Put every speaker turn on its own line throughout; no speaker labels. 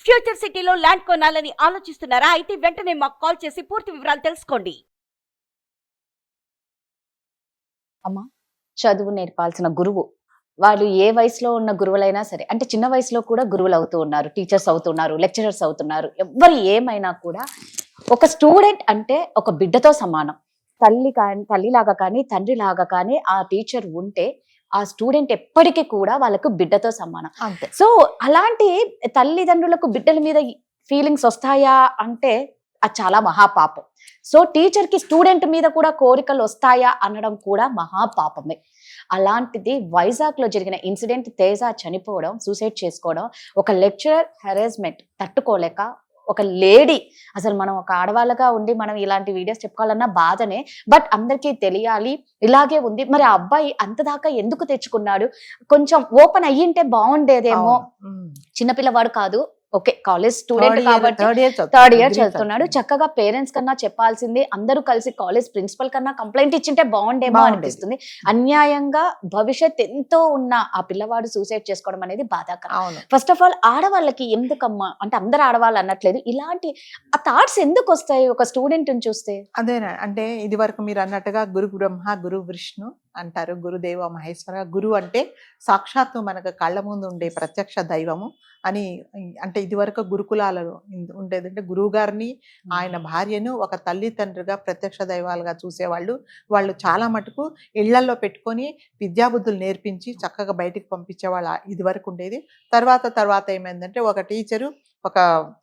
Future సిటీలో land కొనాలని ఆలోచిస్తున్నారా? అయితే వెంటనే మాకు కాల్ చేసి పూర్తి వివరాలు తెలుసుకోండి.
అమ్మ, చదువు నేర్పాల్సిన గురువు వాళ్ళు ఏ వయసులో ఉన్న గురువులైనా సరే, అంటే చిన్న వయసులో కూడా గురువులు అవుతూ ఉన్నారు, టీచర్స్ అవుతున్నారు, లెక్చరర్స్ అవుతున్నారు. ఎవ్వరు ఏమైనా కూడా ఒక స్టూడెంట్ అంటే ఒక బిడ్డతో సమానం. తల్లిలాగా కానీ తండ్రిలాగా కానీ ఆ టీచర్ ఉంటే ఆ స్టూడెంట్ ఎప్పటికీ కూడా వాళ్ళకు బిడ్డతో సమానం.
అంతే.
సో అలాంటి తల్లిదండ్రులకు బిడ్డల మీద ఫీలింగ్స్ వస్తాయా అంటే అది చాలా మహాపాపం. సో టీచర్ కి స్టూడెంట్ మీద కూడా కోరికలు వస్తాయా అనడం కూడా మహాపాపమే. అలాంటిది వైజాగ్ లో జరిగిన ఇన్సిడెంట్, తేజ చనిపోవడం, సూసైడ్ చేసుకోవడం, ఒక లెక్చరర్ హెరాస్మెంట్ తట్టుకోలేక ఒక లేడీ, అసలు మనం ఒక ఆడవాళ్ళగా ఉండి మనం ఇలాంటి వీడియోస్ చెప్పుకోవాలన్నా బాధనే, బట్ అందరికీ తెలియాలి ఇలాగే ఉంది. మరి ఆ అబ్బాయి అంతదాకా ఎందుకు తెచ్చుకున్నాడు? కొంచెం ఓపెన్ అయ్యింటే బాగుండేదేమో. చిన్నపిల్లవాడు కాదు, ఓకే, కాలేజ్ స్టూడెంట్ కాబట్టి థర్డ్ ఇయర్ చదువుతున్నాడు. చక్కగా పేరెంట్స్ కన్నా చెప్పాల్సింది, అందరూ కలిసి కాలేజ్ ప్రిన్సిపల్ కన్నా కంప్లైంట్ ఇచ్చింటే బాగుండేమో అనిపిస్తుంది. అన్యాయంగా భవిష్యత్ ఎంతో ఉన్న ఆ పిల్లవాడు సూసైడ్ చేసుకోవడం అనేది బాధాకరం. ఫస్ట్ ఆఫ్ ఆల్ ఆడవాళ్ళకి ఎందుకమ్మా, అంటే అందరు ఆడవాళ్ళు అనట్లేదు, ఇలాంటి ఆ థాట్స్ ఎందుకు వస్తాయి ఒక స్టూడెంట్ చూస్తే?
అదేనా అంటే ఇది వరకు మీరు అన్నట్టుగా గురు బ్రహ్మ గురు విష్ణు అంటారు, గురుదేవ మహేశ్వర. గురు అంటే సాక్షాత్తు మనకు కళ్ళ ముందు ఉండే ప్రత్యక్ష దైవము అని. అంటే ఇది వరకు గురుకులాలలో ఉండేదంటే గురువు గారిని ఆయన భార్యను ఒక తల్లి తండ్రిగా ప్రత్యక్ష దైవాలుగా చూసేవాళ్ళు. వాళ్ళు చాలా మటుకు ఇళ్లలో పెట్టుకొని విద్యాబుద్ధులు నేర్పించి చక్కగా బయటికి పంపించేవాళ్ళు ఇది వరకు ఉండేది. తర్వాత ఏమైందంటే ఒక టీచరు ఒక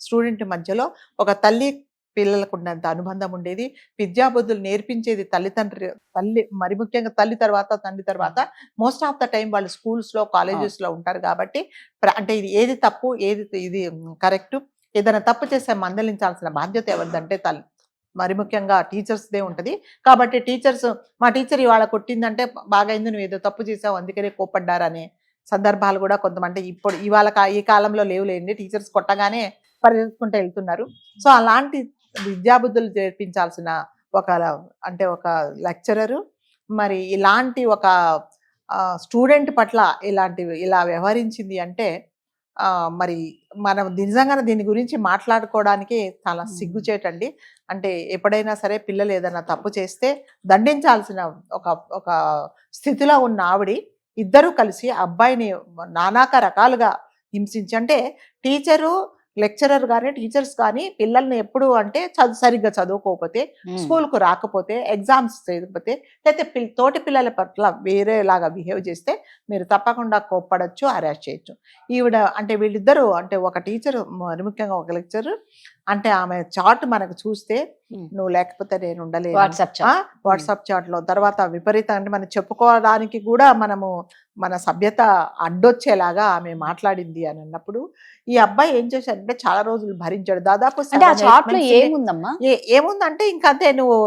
స్టూడెంట్ మధ్యలో ఒక తల్లి పిల్లలకు ఉన్నంత అనుబంధం ఉండేది. విద్యాబుద్ధులు నేర్పించేది తల్లి, మరి ముఖ్యంగా తల్లి తర్వాత తండ్రి తర్వాత. మోస్ట్ ఆఫ్ ద టైం వాళ్ళు స్కూల్స్లో కాలేజెస్లో ఉంటారు కాబట్టి అంటే ఇది ఏది తప్పు ఏది ఇది కరెక్ట్, ఏదైనా తప్పు చేస్తే మందలించాల్సిన బాధ్యత ఎవరిదంటే తల్లి, మరి ముఖ్యంగా టీచర్స్దే ఉంటుంది. కాబట్టి టీచర్స్, మా టీచర్ ఇవాళ కొట్టిందంటే బాగా అయింది, నువ్వు ఏదో తప్పు చేసావు అందుకనే కోప్పడ్డారనే సందర్భాలు కూడా కొంతమంది ఇప్పుడు ఈ కాలంలో లేవులేండి. టీచర్స్ కొట్టగానే పరిగెత్తుకుంటూ వెళ్తున్నారు. సో అలాంటి విద్యాబుద్ధులు చేర్పించాల్సిన ఒక లెక్చరరు మరి ఇలాంటి ఒక స్టూడెంట్ పట్ల ఇలా వ్యవహరించింది అంటే మరి మనం నిజంగానే దీని గురించి మాట్లాడుకోవడానికి చాలా సిగ్గుచేటండి. అంటే ఎప్పుడైనా సరే పిల్లలు ఏదైనా తప్పు చేస్తే దండించాల్సిన ఒక స్థితిలో ఉన్న ఆవిడ ఇద్దరూ కలిసి అబ్బాయిని నానాక రకాలుగా హింసించి, అంటే టీచరు లెక్చరర్ కానీ టీచర్స్ కానీ పిల్లల్ని ఎప్పుడు అంటే సరిగ్గా చదువుకోకపోతే, స్కూల్కు రాకపోతే, ఎగ్జామ్స్ చేయకపోతే, లేకపోతే తోటి పిల్లల పట్ల వేరేలాగా బిహేవ్ చేస్తే మీరు తప్పకుండా కోప్పడచ్చు, అరెస్ట్ చేయొచ్చు. ఈవిడ అంటే వీళ్ళిద్దరూ అంటే ఒక టీచర్ మరి ముఖ్యంగా ఒక లెక్చరర్ అంటే ఆమె చాట్ మనకు చూస్తే నువ్వు లేకపోతే నేను ఉండలేదు, వాట్సాప్ చాట్లో. తర్వాత విపరీతం అంటే మనం చెప్పుకోవడానికి కూడా మన సభ్యత అడ్డొచ్చేలాగా ఆమె మాట్లాడింది అని అన్నప్పుడు ఈ అబ్బాయి ఏం చేశాడంటే చాలా రోజులు భరించాడు. దాదాపు ఏముందంటే ఇంకంతే, నువ్వు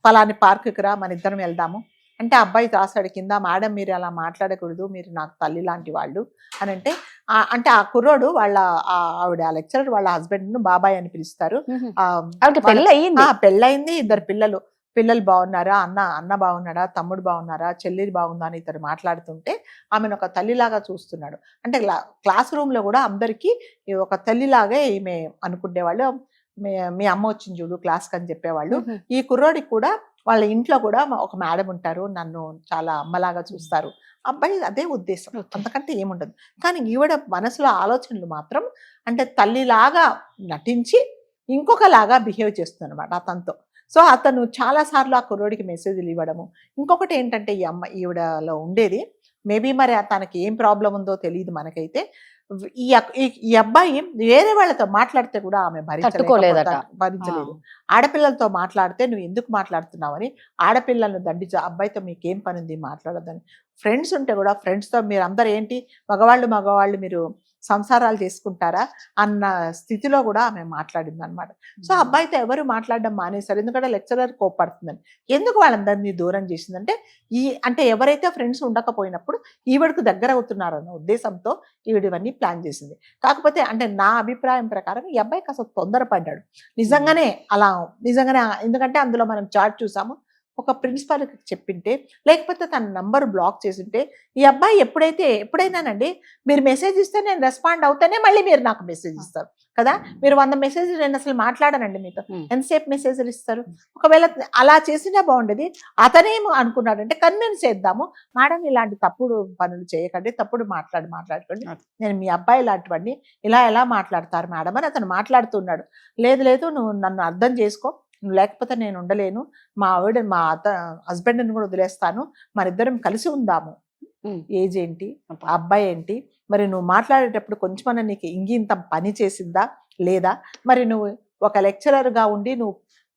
ఫలాని పార్కుకి రా, మన ఇద్దరం వెళ్దాము అంటే అబ్బాయి రాశాడు కింద, మేడం మీరు అలా మాట్లాడకూడదు, మీరు నాకు తల్లి లాంటి వాళ్ళు అని అంటే ఆ కుర్రోడు ఆవిడ లెక్చరర్ వాళ్ళ హస్బెండ్ ను బాబాయ్ అని పిలుస్తారు. పెళ్ళయింది, ఇద్దరు పిల్లలు బాగున్నారా, అన్న బాగున్నాడా, తమ్ముడు బాగున్నారా, చెల్లి బాగుందా అని ఇతడు మాట్లాడుతుంటే ఆమెను ఒక తల్లిలాగా చూస్తున్నాడు. అంటే క్లాస్ రూమ్ లో కూడా అందరికీ ఒక తల్లిలాగే ఈమె అనుకునేవాళ్ళు. మీ అమ్మ వచ్చింది చూడు క్లాస్కి అని చెప్పేవాళ్ళు. ఈ కుర్రోడికి కూడా వాళ్ళ ఇంట్లో కూడా ఒక మేడం ఉంటారు, నన్ను చాలా అమ్మలాగా చూస్తారు. అబ్బాయి అదే ఉద్దేశం, అంతకంటే ఏముండదు. కానీ ఈవిడ మనసులో ఆలోచనలు మాత్రం అంటే తల్లిలాగా నటించి ఇంకొకలాగా బిహేవ్ చేస్తుంది అనమాట అతనితో. సో అతను చాలాసార్లు ఆ కుర్రోడికి మెసేజ్లు ఇవ్వడము. ఇంకొకటి ఏంటంటే ఈవిడలో ఉండేది, మేబీ మరి తనకి ఏం ప్రాబ్లం ఉందో తెలియదు మనకైతే, ఈ అబ్బాయి వేరే వాళ్ళతో మాట్లాడితే కూడా ఆమె భరించలేదు. ఆడపిల్లలతో మాట్లాడితే నువ్వు ఎందుకు మాట్లాడుతున్నావని ఆడపిల్లలను దండించు, అబ్బాయితో మీకేం పని ఉంది మాట్లాడదని. ఫ్రెండ్స్ ఉంటే కూడా ఫ్రెండ్స్తో మీరు అందరు ఏంటి మగవాళ్ళు మీరు సంసారాలు చేసుకుంటారా అన్న స్థితిలో కూడా ఆమె మాట్లాడింది అనమాట. సో అబ్బాయితో ఎవరు మాట్లాడడం మానేశారు, ఎందుకంటే లెక్చరర్ కోపడుతుందని. ఎందుకు వాళ్ళందరినీ దూరం చేసిందంటే అంటే ఎవరైతే ఫ్రెండ్స్ ఉండకపోయినప్పుడు ఈవిడకు దగ్గర అవుతున్నారన్న ఉద్దేశంతో ఈవిడ ఇవన్నీ ప్లాన్ చేసింది. కాకపోతే అంటే నా అభిప్రాయం ప్రకారం ఈ అబ్బాయికి అసలు తొందరపడ్డాడు నిజంగానే. ఎందుకంటే అందులో మనం చాట్ చూసాము, ఒక ప్రిన్సిపాల్కి చెప్పింటే, లేకపోతే తన నంబర్ బ్లాక్ చేసింటే, ఈ అబ్బాయి ఎప్పుడైనానండి మీరు మెసేజ్ ఇస్తే నేను రెస్పాండ్ అవుతానే మళ్ళీ మీరు నాకు మెసేజ్ ఇస్తారు కదా. మీరు 100 మెసేజ్ నేను అసలు మాట్లాడనండి మీతో, ఎంతసేపు మెసేజ్లు ఇస్తారు. ఒకవేళ అలా చేసినా బాగుండేది. అతనేమో అనుకున్నాడంటే కన్విన్స్ చేద్దాము, మేడం ఇలాంటి తప్పుడు పనులు చేయకండి, తప్పుడు మాట్లాడుకోండి, నేను మీ అబ్బాయి ఇలాంటివన్నీ ఎలా మాట్లాడతారు మేడం అని అతను మాట్లాడుతున్నాడు. లేదు నువ్వు నన్ను అర్థం చేసుకో, నువ్వు లేకపోతే నేను ఉండలేను, మా హస్బెండ్ని కూడా వదిలేస్తాను, మరిద్దరం కలిసి ఉందాము. ఏజ్ ఏంటి, అబ్బాయి ఏంటి, మరి నువ్వు మాట్లాడేటప్పుడు కొంచెమన్నా నీకు ఇంత పని చేసిందా లేదా, మరి నువ్వు ఒక లెక్చరర్గా ఉండి నువ్వు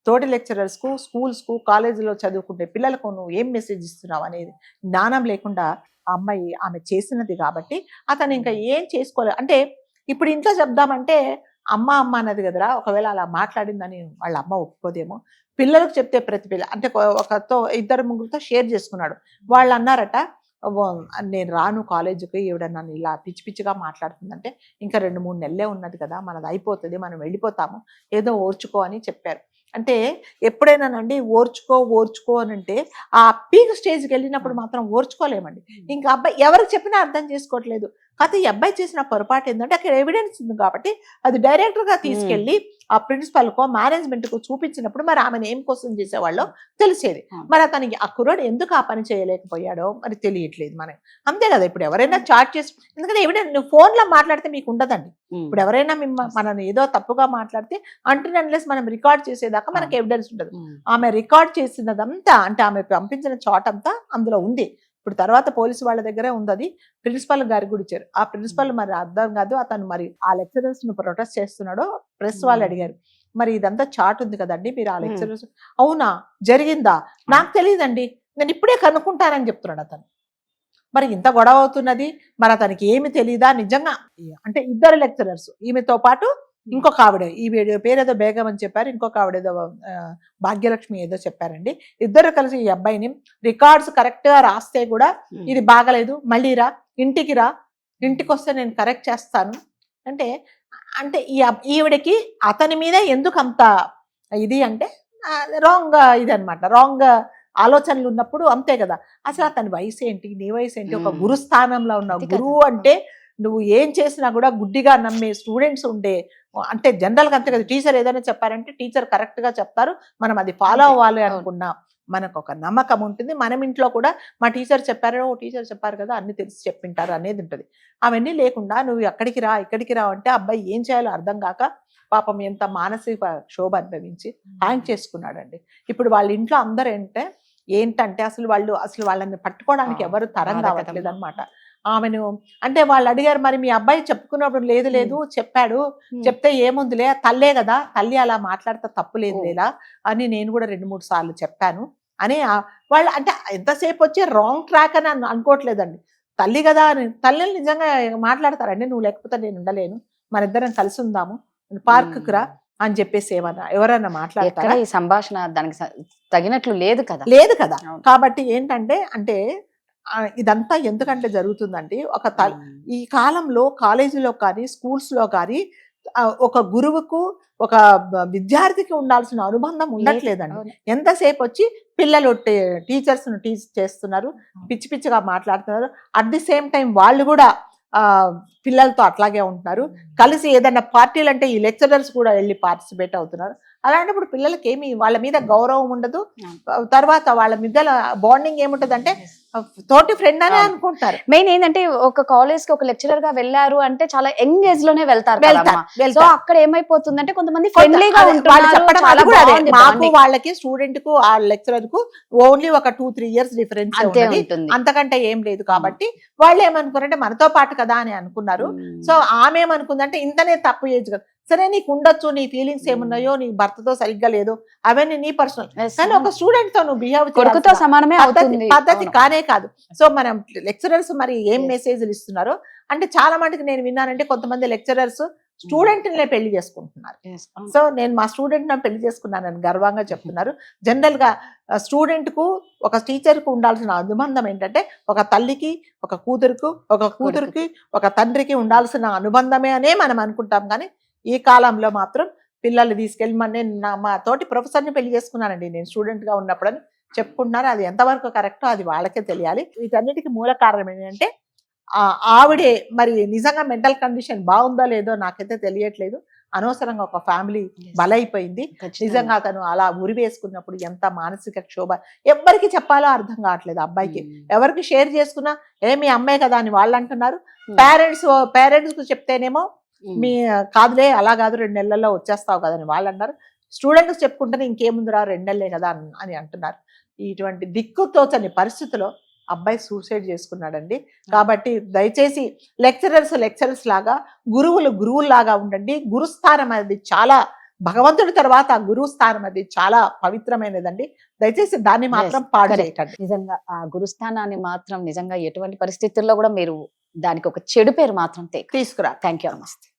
తోటి లెక్చరర్స్కు, స్కూల్స్కు, కాలేజీలో చదువుకుంటే పిల్లలకు నువ్వు ఏం మెసేజ్ ఇస్తున్నావు అనేది జ్ఞానం లేకుండా ఆ అమ్మాయి ఆమె చేసినది. కాబట్టి అతను ఇంకా ఏం చేసుకోలేదు. అంటే ఇప్పుడు ఇంట్లో చెప్దామంటే అమ్మ అన్నది కదరా, ఒకవేళ అలా మాట్లాడిందని వాళ్ళ అమ్మ ఒప్పుకోదేమో. పిల్లలకు చెప్తే ప్రతి పిల్ల అంటే ఒకతో 2-3తో షేర్ చేసుకున్నాడు. వాళ్ళు అన్నారట, నేను రాను కాలేజీకి, ఈవిడ నన్ను ఇలా పిచ్చిగా మాట్లాడుతుందంటే ఇంకా 2-3 నెలలే ఉన్నది కదా, మనది అయిపోతుంది, మనం వెళ్ళిపోతాము, ఏదో ఓర్చుకో అని చెప్పారు. అంటే ఎప్పుడైనానండి ఓర్చుకో అని అంటే ఆ పీక్ స్టేజ్కి వెళ్ళినప్పుడు మాత్రం ఓర్చుకోలేమండి. ఇంకా అబ్బాయి ఎవరికి చెప్పినా అర్థం చేసుకోవట్లేదు. కాకపోతే ఈ అబ్బాయి చేసిన పొరపాటు ఏంటంటే అక్కడ ఎవిడెన్స్ ఉంది కాబట్టి అది డైరెక్ట్గా తీసుకెళ్ళి ఆ ప్రిన్సిపల్కో మేనేజ్మెంట్కో చూపించినప్పుడు మరి ఆమెను ఏం క్వశ్చన్ చేసేవాళ్ళో తెలిసేది. మరి అతనికి ఆ కుర్రాడు ఎందుకు ఆ పని చేయలేకపోయాడో మరి తెలియట్లేదు మనకి. అంతే కదా, ఇప్పుడు ఎవరైనా చాట్ చేసి, ఎందుకంటే ఎవిడెన్స్ నువ్వు ఫోన్లో మాట్లాడితే మీకు ఉండదండి. ఇప్పుడు ఎవరైనా మనల్ని ఏదో తప్పుగా మాట్లాడితే అన్లెస్ మనం రికార్డ్ చేసేదాకా మనకి ఎవిడెన్స్ ఉండదు. ఆమె రికార్డ్ చేసినదంతా అంటే ఆమె పంపించిన చాట్ అంతా అందులో ఉంది. ఇప్పుడు తర్వాత పోలీసు వాళ్ళ దగ్గరే ఉంది. అది ప్రిన్సిపల్ గారికి కూడా ఇచ్చారు. ఆ ప్రిన్సిపల్ మరి అర్థం కాదు, అతను మరి ఆ లెక్చరర్స్ ను ప్రొటెస్ట్ చేస్తున్నాడో ప్రెస్ వాళ్ళు అడిగారు, మరి ఇదంతా చాట్ ఉంది కదండి, మీరు ఆ లెక్చరర్స్ అవునా జరిగిందా, నాకు తెలియదండి, నేను ఇప్పుడే కనుక్కుంటానని చెప్తున్నాడు అతను. మరి ఇంత గొడవ అవుతున్నది, మరి అతనికి ఏమి తెలియదా నిజంగా? అంటే 2 లెక్చరర్స్, ఈమెతో పాటు ఇంకొక ఆవిడ, ఈ పేరేదో బేగం అని చెప్పారు, ఇంకొక ఆవిడ ఏదో భాగ్యలక్ష్మి ఏదో చెప్పారండి. 2 కలిసి ఈ అబ్బాయిని రికార్డ్స్ కరెక్ట్ గా రాస్తే కూడా ఇది బాగలేదు, మళ్ళీ రా, ఇంటికి వస్తే నేను కరెక్ట్ చేస్తాను అంటే ఈవిడకి అతని మీద ఎందుకు అంత ఇది అంటే రాంగ్ ఇది అనమాట. రాంగ్ ఆలోచనలు ఉన్నప్పుడు అంతే కదా. అసలు అతని వయసు ఏంటి, నీ వయసు ఏంటి, ఒక గురు స్థానంలో ఉన్న గురువు అంటే నువ్వు ఏం చేసినా కూడా గుడ్డిగా నమ్మే స్టూడెంట్స్ ఉండే, అంటే జనరల్గా అంతే కదా, టీచర్ ఏదైనా చెప్పారంటే టీచర్ కరెక్ట్ గా చెప్తారు, మనం అది ఫాలో అవ్వాలి అనుకున్నా మనకు ఒక నమ్మకం ఉంటుంది. మనం ఇంట్లో కూడా మా టీచర్ చెప్పారు కదా అన్ని తెలిసి చెప్పింటారు అనేది ఉంటుంది. అవన్నీ లేకుండా నువ్వు ఇక్కడికి రా అంటే అబ్బాయి ఏం చేయాలో అర్థం కాక పాపం ఎంత మానసిక క్షోభ అనుభవించి హ్యాంగ్ చేసుకున్నాడండి. ఇప్పుడు వాళ్ళ ఇంట్లో అందరూ ఏంటంటే అసలు వాళ్ళని పట్టుకోవడానికి ఎవరు తరం కావట్లేదు అనమాట. ఆమెను అంటే వాళ్ళు అడిగారు, మరి మీ అబ్బాయి చెప్పుకున్నప్పుడు లేదు చెప్పాడు, చెప్తే ఏముందిలే, తల్లే కదా, తల్లి అలా మాట్లాడితే తప్పు లేదు లేదా అని నేను కూడా 2-3 సార్లు చెప్పాను అని వాళ్ళు అంటే ఎంతసేపు వచ్చి రాంగ్ ట్రాక్ అని అనుకోవట్లేదండి. తల్లి కదా అని తల్లిని నిజంగా మాట్లాడతారండి, నువ్వు లేకపోతే నేను ఉండలేను, మన ఇద్దరం కలిసి ఉందాము, పార్క్కి రా అని చెప్పేసి ఎవరైనా మాట్లాడతారా?
ఈ సంభాషణ దానికి తగినట్లు లేదు కదా.
కాబట్టి ఏంటంటే అంటే ఇదంతా ఎందుకంటే జరుగుతుందండి, ఈ కాలంలో కాలేజీలో కానీ స్కూల్స్లో కానీ ఒక గురువుకు ఒక విద్యార్థికి ఉండాల్సిన అనుబంధం ఉండట్లేదండి. ఎంతసేపు వచ్చి పిల్లలు టీచర్స్ ను టీచ్ చేస్తున్నారు, పిచ్చిగా మాట్లాడుతున్నారు. అట్ ది సేమ్ టైం వాళ్ళు కూడా పిల్లలతో అట్లాగే ఉంటున్నారు. కలిసి ఏదైనా పార్టీలు అంటే ఈ లెక్చరర్స్ కూడా వెళ్ళి పార్టిసిపేట్ అవుతున్నారు. అలాంటప్పుడు పిల్లలకి ఏమి వాళ్ళ మీద గౌరవం ఉండదు. తర్వాత వాళ్ళ మీద బాండింగ్ ఏముంటది అంటే తోటి ఫ్రెండ్ అనే అనుకుంటారు.
మెయిన్ ఏంటంటే ఒక కాలేజ్ కి ఒక లెక్చరర్ గా వెళ్ళారు అంటే చాలా యంగ్ ఏజ్ లోనే వెళ్తారు. సో అక్కడ ఏమైపోతుందంటే కొంతమంది ఫ్రెండ్లీగా
ఉంటారు. మాకు వాళ్ళకి స్టూడెంట్ కు ఆ లెక్చరర్ కు ఓన్లీ ఒక 2-3 ఇయర్స్ డిఫరెన్స్ అంతకంటే ఏం లేదు. కాబట్టి వాళ్ళు ఏమనుకున్నారంటే మనతో పాటు కదా అని అనుకున్నారు. సో ఆమె ఏమనుకుందంటే ఇంతనే తప్పు ఏజ్ కదా, సరే నీకు ఉండొచ్చు, నీ ఫీలింగ్స్ ఏమున్నాయో, నీ భర్తతో సరిగ్గా లేదు, అవన్నీ నీ పర్సనల్, కానీ ఒక స్టూడెంట్ తో నువ్వు బిహేవ్
కొడుకుతో సమానమే
పద్ధతి కానే కాదు. సో మనం లెక్చరర్స్ మరి ఏం మెసేజ్లు ఇస్తున్నారో అంటే చాలా మటుకు నేను విన్నానంటే కొంతమంది లెక్చరర్స్ స్టూడెంట్ నే పెళ్లి చేసుకుంటున్నారు. సో నేను మా స్టూడెంట్ నా పెళ్లి చేసుకున్నానని గర్వంగా చెప్తున్నారు. జనరల్ గా స్టూడెంట్ కు ఒక టీచర్ కు ఉండాల్సిన అనుబంధం ఏంటంటే ఒక తల్లికి ఒక కూతురికి ఒక తండ్రికి ఉండాల్సిన అనుబంధమే అనే మనం అనుకుంటాం. కానీ ఈ కాలంలో మాత్రం పిల్లల్ని తీసుకెళ్ళి మా తోటి ప్రొఫెసర్ని పెళ్లి చేసుకున్నానండి నేను స్టూడెంట్ గా ఉన్నప్పుడని. చెప్పుకుంటున్నారు. అది ఎంతవరకు కరెక్టో అది వాళ్ళకే తెలియాలి. వీటన్నిటికీ మూల కారణం ఏంటంటే ఆవిడే మరి నిజంగా మెంటల్ కండిషన్ బాగుందో లేదో నాకైతే తెలియట్లేదు. అనవసరంగా ఒక ఫ్యామిలీ బలైపోయింది. నిజంగా అతను అలా ఉరి వేసుకున్నప్పుడు ఎంత మానసిక క్షోభ, ఎవ్వరికి చెప్పాలో అర్థం కావట్లేదు అబ్బాయికి. ఎవరికి షేర్ చేసుకున్నా మీ అమ్మాయి కదా అని వాళ్ళు అంటున్నారు. పేరెంట్స్ కు చెప్తేనేమో మీ కాదులే అలా కాదు 2 నెలల్లో వచ్చేస్తావు కదా అని వాళ్ళు అన్నారు. స్టూడెంట్స్ చెప్పుకుంటేనే ఇంకేముందిరా 2 నెలలే కదా అని అంటున్నారు. ఇటువంటి దిక్కుతోచని పరిస్థితిలో అబ్బాయి సూసైడ్ చేసుకున్నాడండి. కాబట్టి దయచేసి లెక్చరర్స్ లాగా గురువులాగా ఉండండి. గురుస్థానం అనేది చాలా భగవంతుడి తర్వాత గురువు స్థానం అది చాలా పవిత్రమైనదండి. దయచేసి దాన్ని మాత్రం పాడు చేయకండి.
నిజంగా ఆ గురుస్థానాన్ని మాత్రం నిజంగా ఎటువంటి పరిస్థితుల్లో కూడా మీరు దానికి ఒక చెడు పేరు మాత్రం
తీసుకురా.
Thank you. నమస్తే.